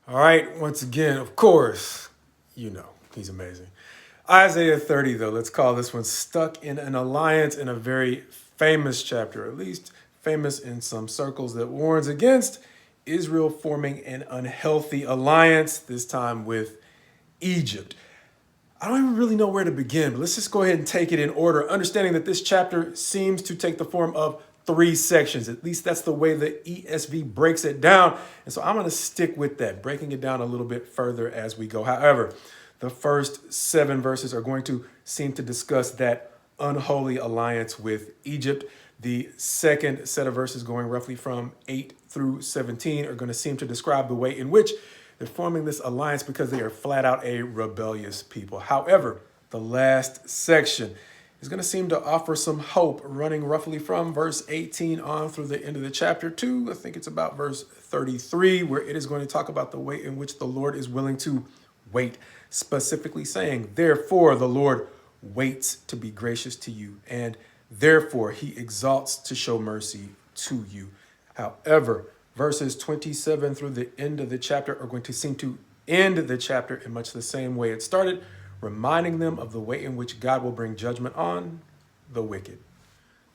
All right, once again, of course, he's amazing. Isaiah 30, though, let's call this one Stuck in an Alliance, in a very famous chapter, at least famous in some circles, that warns against Israel forming an unhealthy alliance, this time with Egypt. I don't even really know where to begin, but let's just go ahead and take it in order, understanding that this chapter seems to take the form of three sections. At least that's the way the ESV breaks it down. And so I'm going to stick with that, breaking it down a little bit further as we go. However, the first 7 verses are going to seem to discuss that unholy alliance with Egypt. The second set of verses, going roughly from 8 through 17, are going to seem to describe the way in which they're forming this alliance because they are flat out a rebellious people. However, the last section is going to seem to offer some hope, running roughly from verse 18 on through the end of the chapter 2. I think it's about verse 33, where it is going to talk about the way in which the Lord is willing to wait, specifically saying, therefore, the Lord waits to be gracious to you, and therefore he exalts to show mercy to you. However, verses 27 through the end of the chapter are going to seem to end the chapter in much the same way it started, reminding them of the way in which God will bring judgment on the wicked.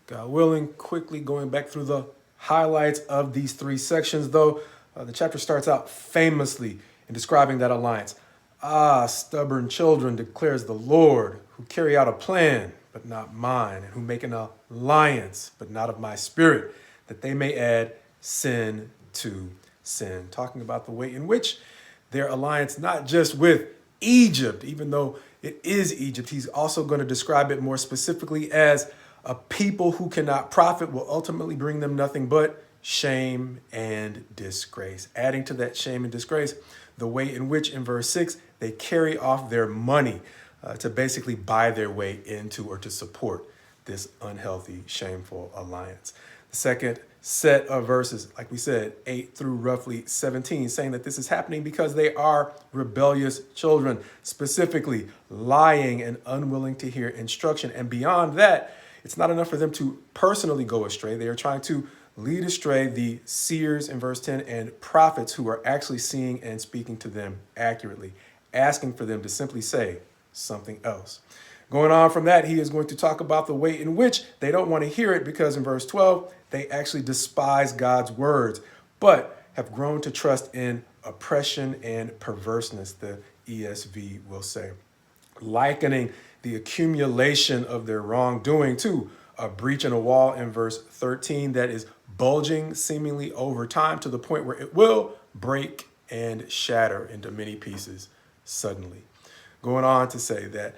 God willing, quickly going back through the highlights of these three sections, though, the chapter starts out famously in describing that alliance. Ah, stubborn children, declares the Lord, who carry out a plan, but not mine, and who make an alliance, but not of my spirit, that they may add sin to sin. Talking about the way in which their alliance, not just with Egypt, even though it is Egypt, he's also going to describe it more specifically as a people who cannot profit, will ultimately bring them nothing but shame and disgrace. Adding to that shame and disgrace, the way in which in verse 6, they carry off their money to basically buy their way into or to support this unhealthy, shameful alliance. The second set of verses, like we said, 8 through roughly 17, saying that this is happening because they are rebellious children, specifically lying and unwilling to hear instruction. And beyond that, it's not enough for them to personally go astray. They are trying to lead astray the seers in verse 10 and prophets who are actually seeing and speaking to them accurately, asking for them to simply say something else. Going on from that, he is going to talk about the way in which they don't want to hear it because in verse 12, they actually despise God's words, but have grown to trust in oppression and perverseness, the ESV will say, likening the accumulation of their wrongdoing to a breach in a wall in verse 13 that is bulging seemingly over time to the point where it will break and shatter into many pieces suddenly. Going on to say that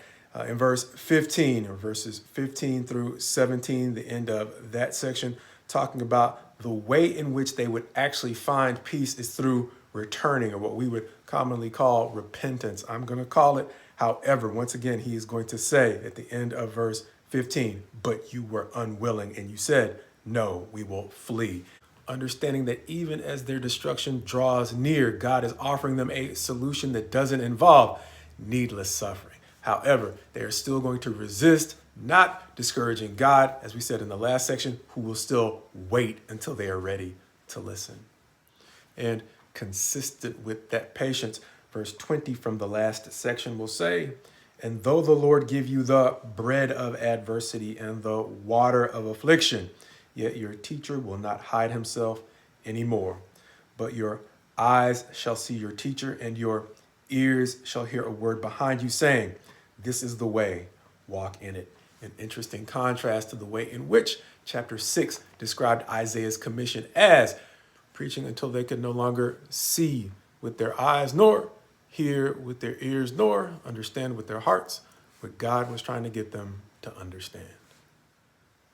in verse 15, or verses 15 through 17, the end of that section, talking about the way in which they would actually find peace is through returning, or what we would commonly call repentance. I'm going to call it, however, once again, he is going to say at the end of verse 15, but you were unwilling and you said, no, we will flee. Understanding that even as their destruction draws near, God is offering them a solution that doesn't involve needless suffering. However, they are still going to resist, not discouraging God, as we said in the last section, who will still wait until they are ready to listen. And consistent with that patience, verse 20 from the last section will say, and though the Lord give you the bread of adversity and the water of affliction, yet your teacher will not hide himself anymore, but your eyes shall see your teacher and your ears shall hear a word behind you saying, this is the way, walk in it. An interesting contrast to the way in which chapter 6 described Isaiah's commission as preaching until they could no longer see with their eyes, nor hear with their ears, nor understand with their hearts what God was trying to get them to understand.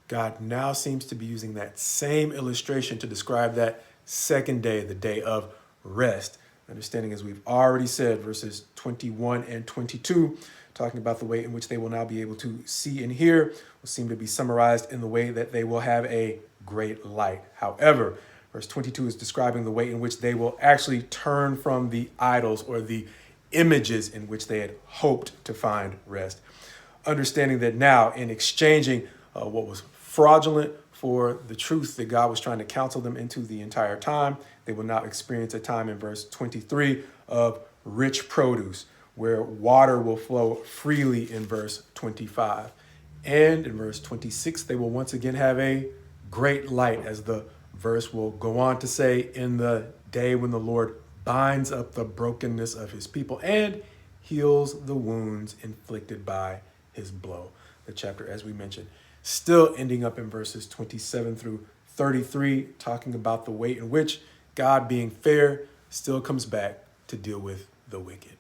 God now seems to be using that same illustration to describe that second day, the day of rest. Understanding, as we've already said, verses 21 and 22, talking about the way in which they will now be able to see and hear, will seem to be summarized in the way that they will have a great light. However, verse 22 is describing the way in which they will actually turn from the idols or the images in which they had hoped to find rest. Understanding that now, in exchanging what was fraudulent for the truth that God was trying to counsel them into the entire time. They will now experience a time in verse 23 of rich produce, where water will flow freely in verse 25. And in verse 26, they will once again have a great light, as the verse will go on to say, in the day when the Lord binds up the brokenness of his people and heals the wounds inflicted by his blow. The chapter, as we mentioned, still ending up in verses 27 through 33, talking about the way in which God, being fair, still comes back to deal with the wicked.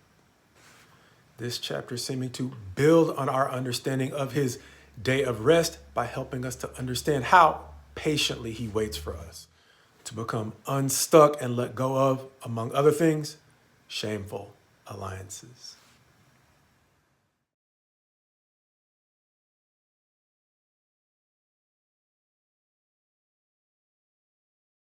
This chapter seeming to build on our understanding of his day of rest by helping us to understand how patiently he waits for us to become unstuck and let go of, among other things, shameful alliances.